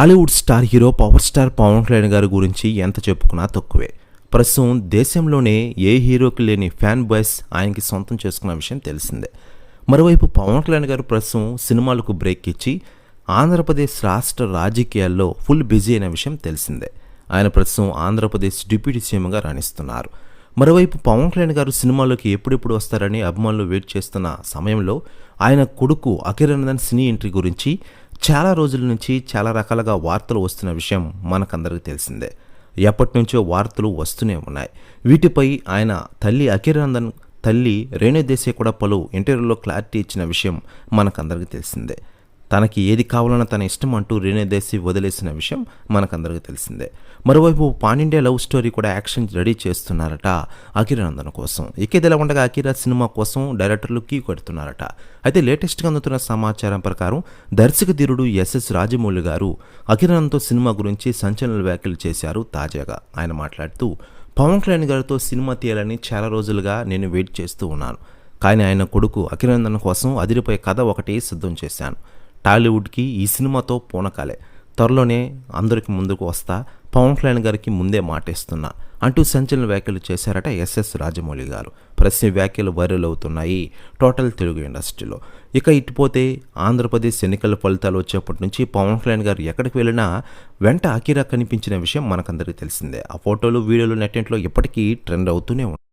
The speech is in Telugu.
Tollywood star hero power star Pawan Kalyan గారి గురించి ఎంత చెప్పుకున్నా తక్కువే. ప్రస్తుతం దేశంలోనే ఏ హీరోకి లేని ఫ్యాన్ బాయ్స్ ఆయనకి సొంతం చేసుకున్న విషయం తెలిసిందే. మరోవైపు పవన్ కళ్యాణ్ గారు ప్రస్తుతం సినిమాలకు బ్రేక్ ఇచ్చి ఆంధ్రప్రదేశ్ రాష్ట్ర రాజకీయాల్లో ఫుల్ బిజీ అయిన విషయం తెలిసిందే. ఆయన ప్రస్తుతం ఆంధ్రప్రదేశ్ డిప్యూటీ సీఎంగా రాణిస్తున్నారు. మరోవైపు పవన్ కళ్యాణ్ గారు సినిమాలోకి ఎప్పుడెప్పుడు వస్తారని అభిమానులు వెయిట్ చేస్తున్న సమయంలో ఆయన కొడుకు అఖిరానందన్ సినీ ఎంట్రీ గురించి చాలా రోజుల నుంచి చాలా రకాలుగా వార్తలు వస్తున్న విషయం మనకందరికీ తెలిసిందే. ఎప్పటి నుంచో వార్తలు వస్తూనే ఉన్నాయి. వీటిపై ఆయన తల్లి అఖిరానందన్ తల్లి రేణు దేశాయ్ కూడా పలు ఇంటర్వ్యూలో క్లారిటీ ఇచ్చిన విషయం మనకందరికీ తెలిసిందే. తనకి ఏది కావాలన్నా తన ఇష్టం అంటూ రేణు దేశాయ్ వదిలేసిన విషయం మనకందరికీ తెలిసిందే. మరోవైపు పాన్ ఇండియా లవ్ స్టోరీ కూడా యాక్షన్ రెడీ చేస్తున్నారట అఖిరానందన్ కోసం. ఇకేదిలా ఉండగా అఖిరా సినిమా కోసం డైరెక్టర్లు కీ కొడుతున్నారట. అయితే లేటెస్ట్గా అందుతున్న సమాచారం ప్రకారం దర్శక ధీరుడు ఎస్ఎస్ రాజమౌళి గారు అఖిరానందన్తో సినిమా గురించి సంచలన వ్యాఖ్యలు చేశారు. తాజాగా ఆయన మాట్లాడుతూ, పవన్ కళ్యాణ్ గారితో సినిమా తీయాలని చాలా రోజులుగా నేను వెయిట్ చేస్తూ ఉన్నాను. కానీ ఆయన కొడుకు అఖిరానందన్ కోసం అదిరిపోయే కథ ఒకటి సిద్ధం చేశాను. టాలీవుడ్కి ఈ సినిమాతో పూనకాలే. త్వరలోనే అందరికి ముందుకు వస్తా, పవన్ కళ్యాణ్ గారికి ముందే మాటేస్తున్నా అంటూ సంచలన వ్యాఖ్యలు చేశారట ఎస్ఎస్ రాజమౌళి గారు. ప్రస్తుత వ్యాఖ్యలు వైరల్ అవుతున్నాయి టోటల్ తెలుగు ఇండస్ట్రీలో. ఇక ఇటుపోతే ఆంధ్రప్రదేశ్ ఎన్నికల ఫలితాలు వచ్చేప్పటి నుంచి పవన్ కళ్యాణ్ గారు ఎక్కడికి వెళ్ళినా వెంట అఖిరా కనిపించిన విషయం మనకందరికీ తెలిసిందే. ఆ ఫోటోలు వీడియోలు నెట్టింట్లో ఇప్పటికీ ట్రెండ్ అవుతూనే ఉంటాయి.